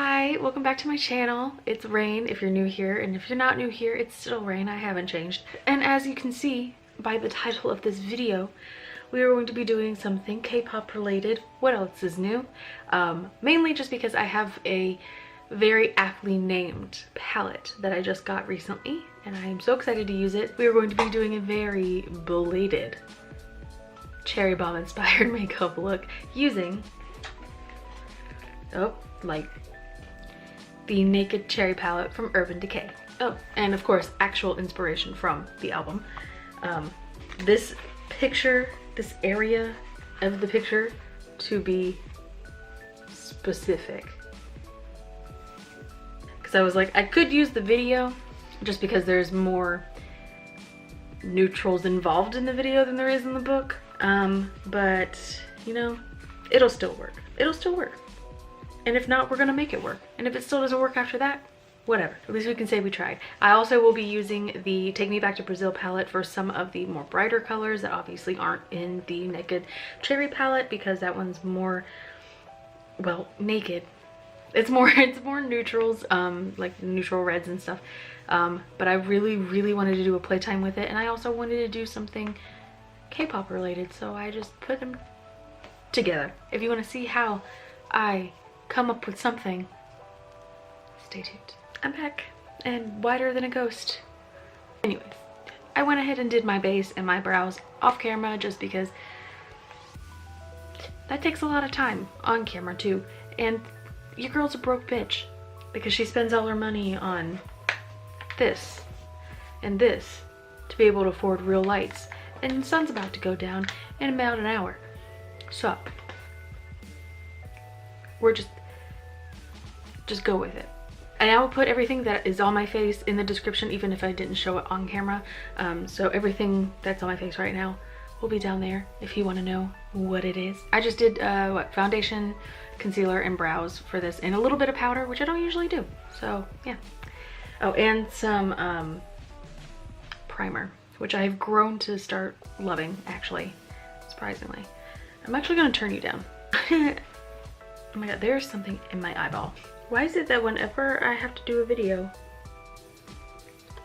Hi, welcome back to my channel. It's Rain if you're new here, and if you're not new here, it's still Rain. I haven't changed. And as you can see by the title of this video, we are going to be doing something K-pop related. What else is new? Mainly just because I have a very aptly named palette that I just got recently, and I am so excited to use it. We are going to be doing a very belated cherry bomb inspired makeup look using the Naked Cherry palette from Urban Decay. Oh, and of course, actual inspiration from the album. This picture, this area of the picture, to be specific. Because I was like, I could use the video just because there's more neutrals involved in the video than there is in the book. But, you know, it'll still work. It'll still work. And if not, we're gonna make it work. And if it still doesn't work after that, whatever. At least we can say we tried. I also will be using the Take Me Back to Brazil palette for some of the more brighter colors that obviously aren't in the Naked Cherry palette, because that one's more, well, naked. It's more neutrals, like neutral reds and stuff. But I really wanted to do a playtime with it, and I also wanted to do something K-pop related, so I just put them together. If you want to see how I come up with something, stay tuned. I'm back and whiter than a ghost. Anyways, I went ahead and did my base and my brows off camera just because that takes a lot of time on camera too. And your girl's a broke bitch because she spends all her money on this and this to be able to afford real lights. And the sun's about to go down in about an hour. So we're just go with it. And I will put everything that is on my face in the description, even if I didn't show it on camera. So everything that's on my face right now will be down there if you want to know what it is. I just did foundation, concealer, and brows for this, and a little bit of powder, which I don't usually do. So yeah. Oh, and some primer, which I've grown to start loving, actually, surprisingly. I'm actually gonna turn you down. Oh my god, there's something in my eyeball. Why is it that whenever I have to do a video,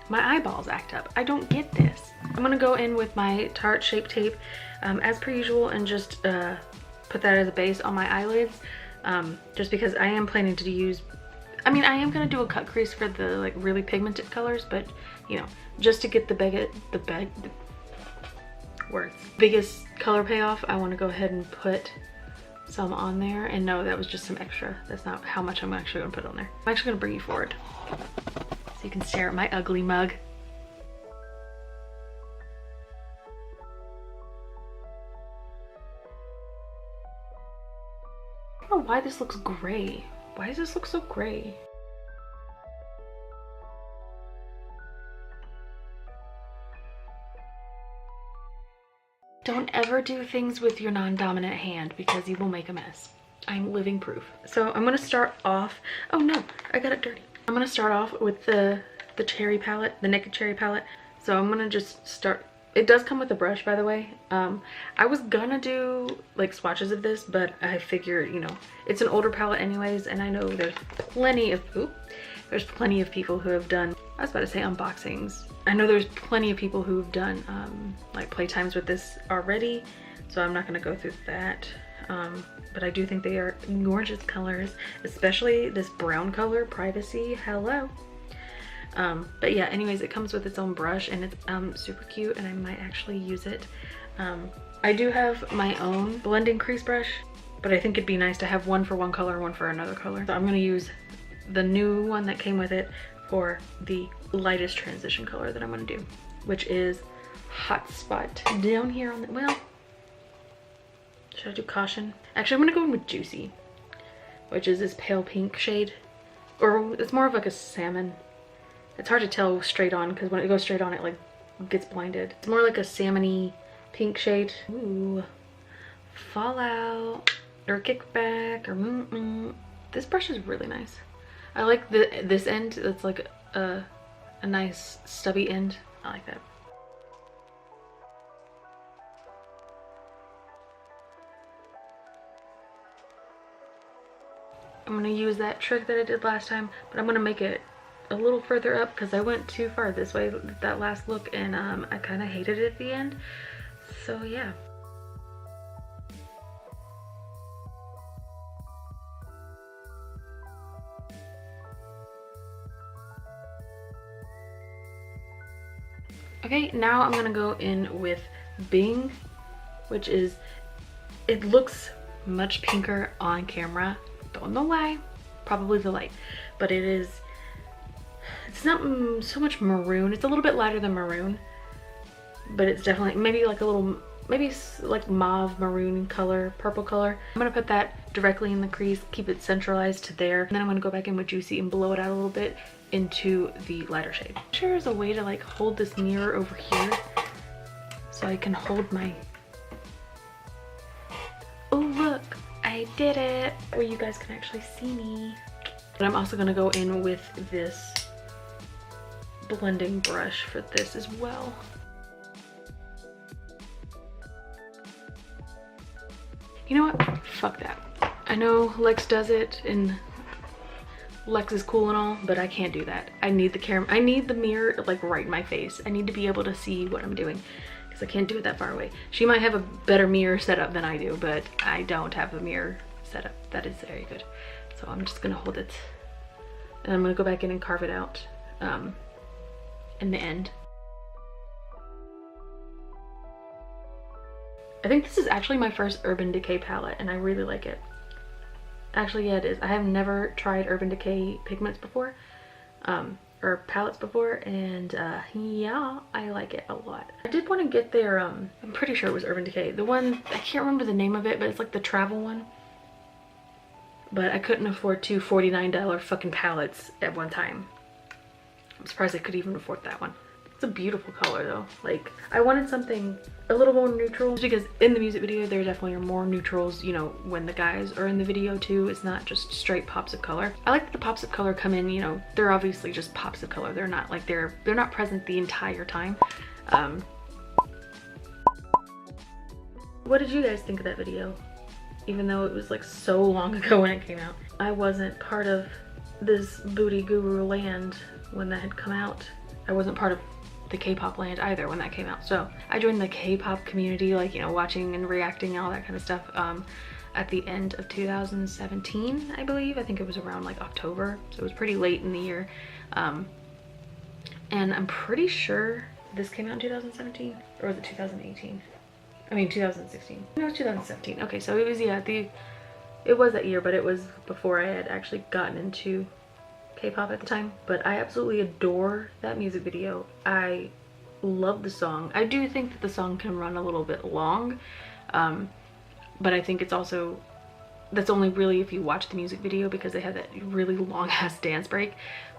my eyeballs act up? I don't get this. I'm gonna go in with my Tarte Shape Tape as per usual, and just put that as a base on my eyelids, just because I am planning to use, I mean, I am gonna do a cut crease for the like really pigmented colors, but you know, just to get the biggest color payoff, I want to go ahead and put some on there. And no, that was just some extra. That's not how much I'm actually gonna put on there. I'm actually gonna bring you forward so you can stare at my ugly mug. I don't know why this looks gray. Why does this look so gray? Don't ever do things with your non-dominant hand because you will make a mess. I'm living proof. So I'm gonna start off, oh no, I got it dirty. I'm gonna start off with the cherry palette, the Naked Cherry palette. So I'm gonna just start, it does come with a brush, by the way. I was gonna do like swatches of this, but I figured, you know, it's an older palette anyways, and I know there's plenty of people who have done, I was about to say unboxings. I know there's plenty of people who have done like playtimes with this already, so I'm not gonna go through that. But I do think they are gorgeous colors, especially this brown color, Privacy, hello. But yeah, anyways, it comes with its own brush, and it's super cute, and I might actually use it. I do have my own blending crease brush, but I think it'd be nice to have one for one color and one for another color. So I'm gonna use the new one that came with it for the lightest transition color that I'm gonna do, which is Hot Spot. Down here on the, well, should I do Caution? Actually, I'm gonna go in with Juicy, which is this pale pink shade, or it's more of like a salmon. It's hard to tell straight on because when it goes straight on, it like gets blinded. It's more like a salmony pink shade. Ooh, Fallout or Kickback or This brush is really nice. I like this end. That's like a nice stubby end. I like that. I'm gonna use that trick that I did last time, but I'm gonna make it a little further up because I went too far this way with that last look, and I kind of hated it at the end. So yeah. Okay, now I'm gonna go in with Bing, which is, it looks much pinker on camera. Don't know why, probably the light, but it's not so much maroon. It's a little bit lighter than maroon, but it's definitely maybe like a little, maybe like mauve maroon color, purple color. I'm gonna put that directly in the crease, keep it centralized to there, and then I'm gonna go back in with Juicy and blow it out a little bit into the lighter shade. I'm sure there's a way to like hold this mirror over here so I can hold my, oh look, I did it, where you guys can actually see me. But I'm also gonna go in with this blending brush for this as well. You know what? Fuck that. I know Lex does it and Lex is cool and all, but I can't do that. I need the camera, I need the mirror like right in my face. I need to be able to see what I'm doing because I can't do it that far away. She might have a better mirror setup than I do, but I don't have a mirror setup that is very good. So I'm just gonna hold it and I'm gonna go back in and carve it out in the end. I think this is actually my first Urban Decay palette and I really like it. Actually, yeah, it is. I have never tried Urban Decay pigments before, or palettes before, and yeah, I like it a lot. I did want to get their, I'm pretty sure it was Urban Decay. The one, I can't remember the name of it, but it's like the travel one. But I couldn't afford two $49 fucking palettes at one time. I'm surprised I could even afford that one. It's a beautiful color though. Like, I wanted something a little more neutral because in the music video there definitely are more neutrals, you know, when the guys are in the video too. It's not just straight pops of color. I like that the pops of color come in, you know, they're obviously just pops of color. They're not like they're not present the entire time. What did you guys think of that video? Even though it was like so long ago when it came out. I wasn't part of this booty guru land when that had come out. I wasn't part of the K-pop land either when that came out. So I joined the K-pop community, like, you know, watching and reacting and all that kind of stuff at the end of 2017, I believe. I think it was around like October, so it was pretty late in the year. And I'm pretty sure this came out in 2017, or was it 2018? I mean 2016. No, it was 2017. Okay, so it was, yeah, it was that year, but it was before I had actually gotten into K-pop at the time. But I absolutely adore that music video. I love the song. I do think that the song can run a little bit long, but I think it's also, that's only really if you watch the music video because they have that really long ass dance break.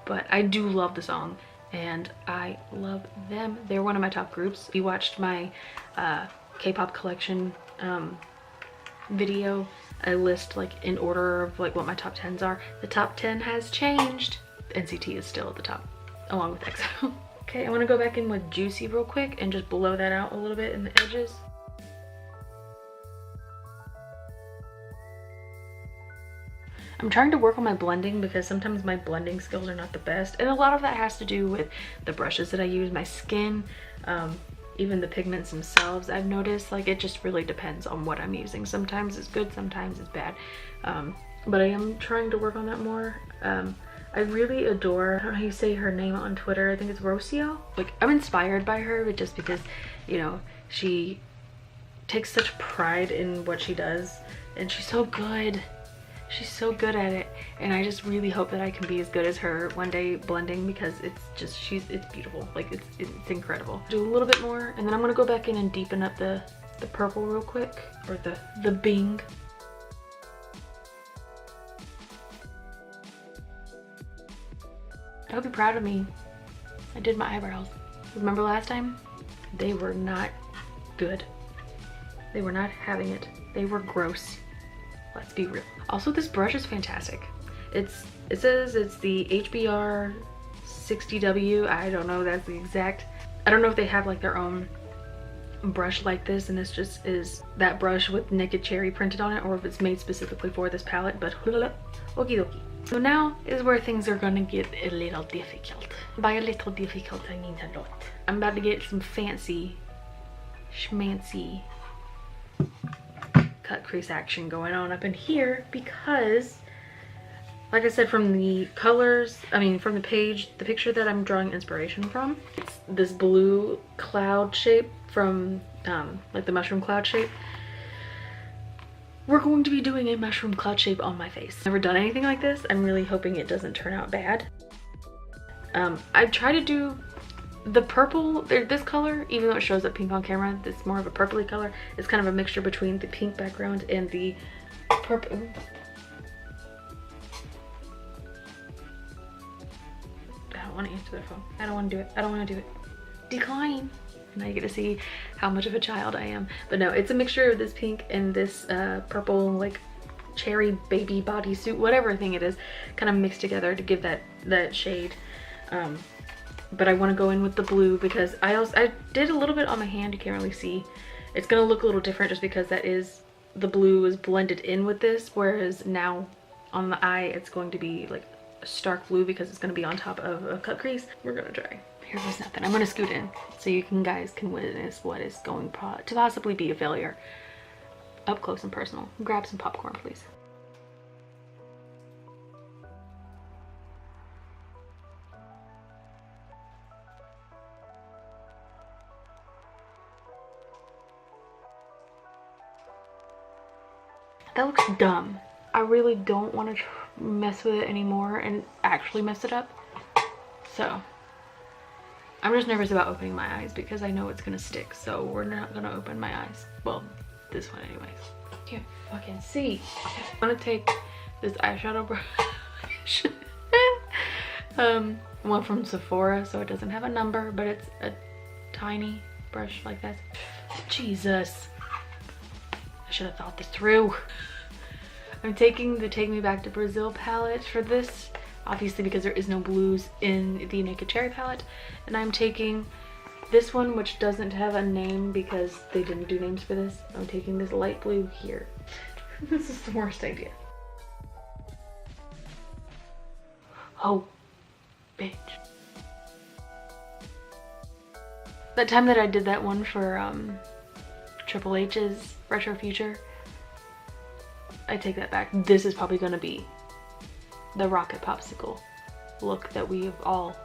But I do love the song and I love them. They're one of my top groups. If you watched my K-pop collection video, I list like in order of like what my top 10s are. The top 10 has changed. NCT is still at the top along with EXO. Okay, I want to go back in with Juicy real quick and just blow that out a little bit in the edges. I'm trying to work on my blending because sometimes my blending skills are not the best, and a lot of that has to do with the brushes that I use, my skin, even the pigments themselves. I've noticed like it just really depends on what I'm using. Sometimes it's good, sometimes it's bad, but I am trying to work on that more. I really adore, I don't know how you say her name on Twitter, I think it's Rocio. Like, I'm inspired by her, but just because, you know, she takes such pride in what she does and she's so good. She's so good at it, and I just really hope that I can be as good as her one day blending, because it's just, it's beautiful. Like, it's incredible. Do a little bit more, and then I'm gonna go back in and deepen up the purple real quick, or the Bing. I hope you're proud of me. I did my eyebrows. Remember last time? They were not good. They were not having it. They were gross. Let's be real. Also, this brush is fantastic. It says it's the HBR 60W. I don't know, that's the exact, I don't know if they have like their own brush like this, and this just is that brush with Naked Cherry printed on it, or if it's made specifically for this palette, but okie dokie. So now is where things are gonna get a little difficult. By a little difficult, I mean a lot. I'm about to get some fancy schmancy cut crease action going on up in here, because like I said, from the colors, I mean from the page, the picture that I'm drawing inspiration from, it's this blue cloud shape from like the mushroom cloud shape. We're going to be doing a mushroom cloud shape on my face. Never done anything like this. I'm really hoping it doesn't turn out bad. I try to do the purple, this color, even though it shows up pink on camera, this more of a purpley color. It's kind of a mixture between the pink background and the purple. I don't want to answer the phone. I don't want to do it. I don't want to do it. Decline. Now you get to see how much of a child I am. But no, it's a mixture of this pink and this purple, like cherry baby bodysuit, whatever thing it is, kind of mixed together to give that shade. But I want to go in with the blue because I did a little bit on my hand. You can't really see. It's gonna look a little different just because the blue is blended in with this, whereas now on the eye it's going to be like a stark blue because it's going to be on top of a cut crease. We're gonna try. Here goes nothing. I'm gonna scoot in so you guys can witness what is going to possibly be a failure up close and personal. Grab some popcorn, please. That looks dumb. I really don't want to mess with it anymore and actually mess it up. So I'm just nervous about opening my eyes because I know it's gonna stick, so we're not gonna open my eyes. Well, this one anyways. Can't fucking see. I'm gonna take this eyeshadow brush. One from Sephora, so it doesn't have a number, but it's a tiny brush like that. Jesus. I should have thought this through. I'm taking the Take Me Back to Brazil palette for this, obviously because there is no blues in the Naked Cherry palette. And I'm taking this one, which doesn't have a name because they didn't do names for this. I'm taking this light blue here. This is the worst idea. Oh, bitch. That time that I did that one for Triple H's Retro Future, I take that back. This is probably gonna be the rocket popsicle look that we have all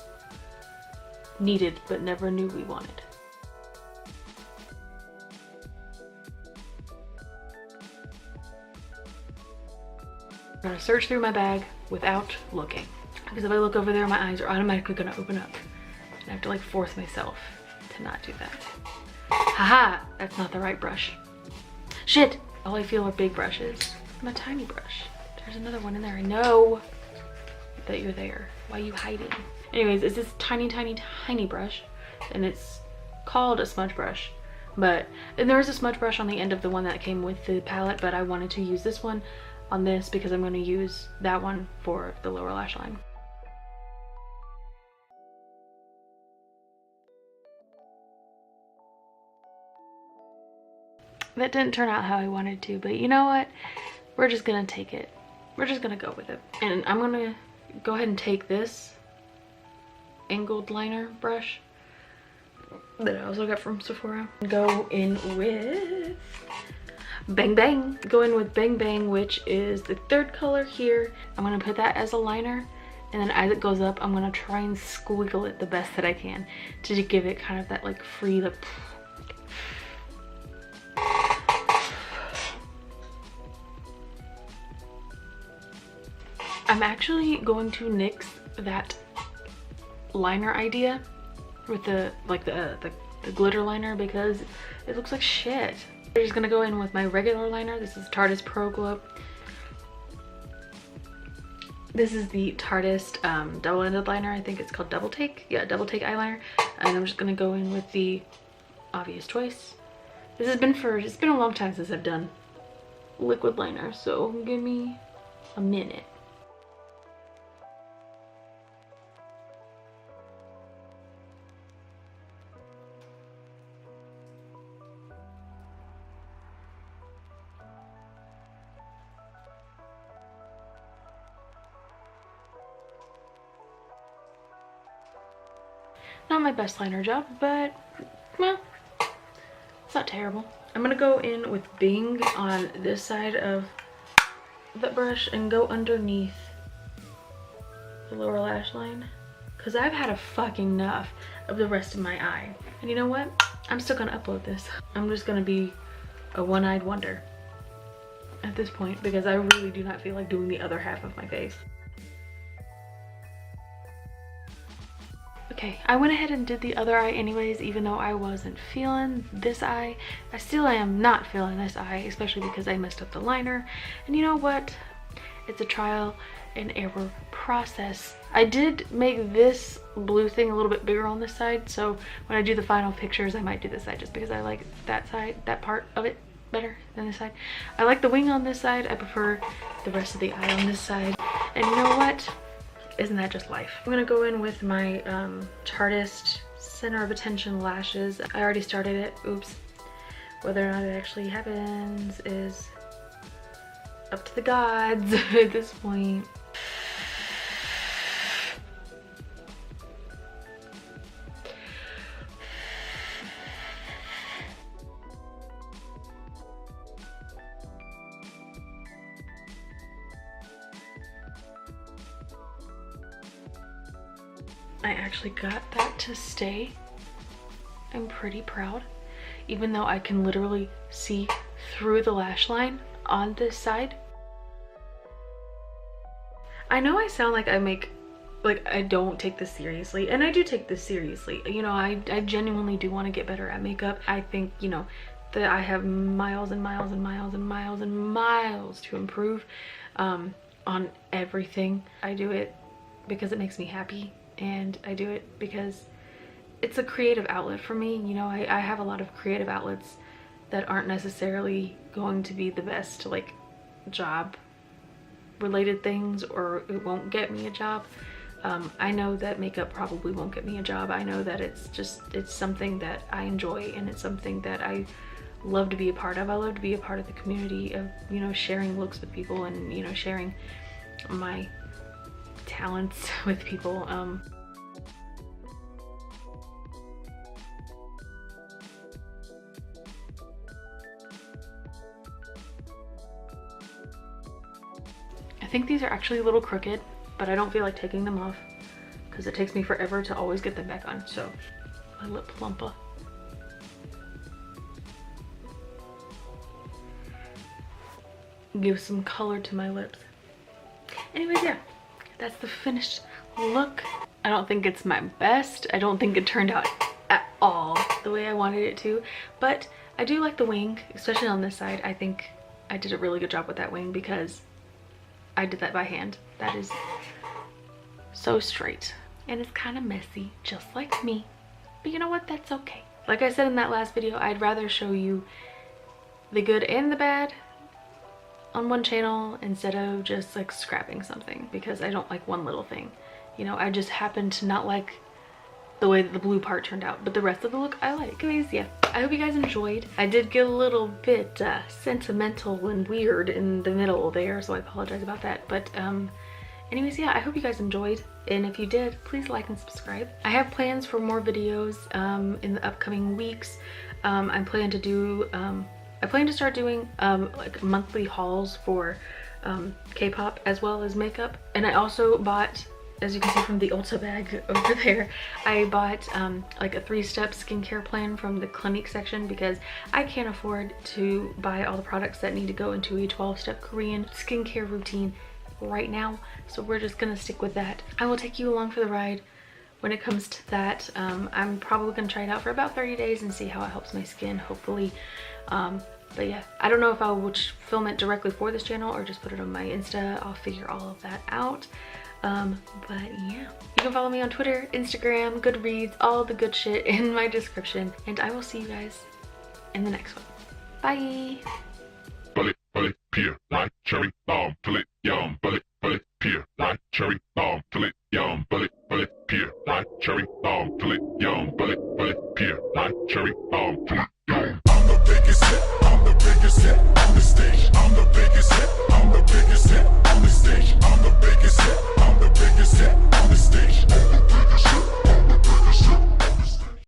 needed but never knew we wanted. I'm gonna search through my bag without looking, because if I look over there, my eyes are automatically gonna open up and I have to like force myself to not do that. Haha, that's not the right brush. Shit, all I feel are big brushes. I'm a tiny brush. There's another one in there. I know that you're there. Why are you hiding? Anyways, it's this tiny, tiny, tiny brush, and it's called a smudge brush. And there is a smudge brush on the end of the one that came with the palette, but I wanted to use this one on this because I'm going to use that one for the lower lash line. That didn't turn out how I wanted to, but you know what? We're just gonna take it. We're just gonna go with it. And I'm gonna go ahead and take this angled liner brush that I also got from Sephora. Go in with Bang Bang. Go in with Bang Bang, which is the third color here. I'm gonna put that as a liner, and then as it goes up, I'm gonna try and squiggle it the best that I can to give it kind of that like free, like, I'm actually going to nix that liner idea with the glitter liner because it looks like shit. I'm just gonna go in with my regular liner. This is Tarteist Pro Glow. This is the Tarteist double-ended liner. I think it's called Double Take. Yeah, Double Take eyeliner. And I'm just gonna go in with the obvious choice. It's been a long time since I've done liquid liner, so give me a minute. Not my best liner job, but well, it's not terrible. I'm gonna go in with Bing on this side of the brush and go underneath the lower lash line, because I've had a fucking enough of the rest of my eye. And you know what? I'm still gonna upload this. I'm just gonna be a one-eyed wonder at this point, because I really do not feel like doing the other half of my face. Okay, I went ahead and did the other eye anyways, even though I wasn't feeling this eye. I still am not feeling this eye, especially because I messed up the liner. And you know what? It's a trial and error process. I did make this blue thing a little bit bigger on this side, so when I do the final pictures, I might do this side just because I like that side, that part of it better than this side. I like the wing on this side. I prefer the rest of the eye on this side. And you know what? Isn't that just life? I'm gonna go in with my Chartist Center of Attention lashes. I already started it. Oops. Whether or not it actually happens is up to the gods at this point. I actually got that to stay. I'm pretty proud, even though I can literally see through the lash line on this side. I know I sound like I don't take this seriously, and I do take this seriously. You know, I genuinely do want to get better at makeup. I think, you know, that I have miles and miles and miles and miles and miles to improve on everything. I do it because it makes me happy, and I do it because it's a creative outlet for me. You know, I have a lot of creative outlets that aren't necessarily going to be the best, like, job related things, or it won't get me a job. I know that makeup probably won't get me a job. I know that it's something that I enjoy, and it's something that I love to be a part of. I love to be a part of the community of, you know, sharing looks with people, and, you know, sharing my talents with people. I think these are actually a little crooked, but I don't feel like taking them off because it takes me forever to always get them back on. So, my lip plumper. Give some color to my lips. Anyways, yeah, that's the finished look. I don't think it's my best. I don't think it turned out at all the way I wanted it to, but I do like the wing, especially on this side. I think I did a really good job with that wing because I did that by hand. That is so straight, and it's kind of messy, just like me, but you know what? That's okay. Like I said in that last video, I'd rather show you the good and the bad on one channel instead of just like scrapping something, because I don't like one little thing. You know, I just happen to not like the way that the blue part turned out, but the rest of the look I like. Anyways, yeah, I hope you guys enjoyed. I did get a little bit sentimental and weird in the middle there, so I apologize about that. But anyways, yeah, I hope you guys enjoyed, and if you did, please like and subscribe. I have plans for more videos in the upcoming weeks. I plan to start doing like monthly hauls for K-pop as well as makeup. And I also bought, as you can see from the Ulta bag over there, I bought like a 3-step skincare plan from the Clinique section, because I can't afford to buy all the products that need to go into a 12-step Korean skincare routine right now. So we're just gonna stick with that. I will take you along for the ride when it comes to that. I'm probably gonna try it out for about 30 days and see how it helps my skin, hopefully. But yeah, I don't know if I will film it directly for this channel or just put it on my Insta. I'll figure all of that out. But yeah, you can follow me on Twitter, Instagram, Goodreads, all the good shit in my description. And I will see you guys in the next one. Bye! Bullet, bullet, peer, like cherry bomb.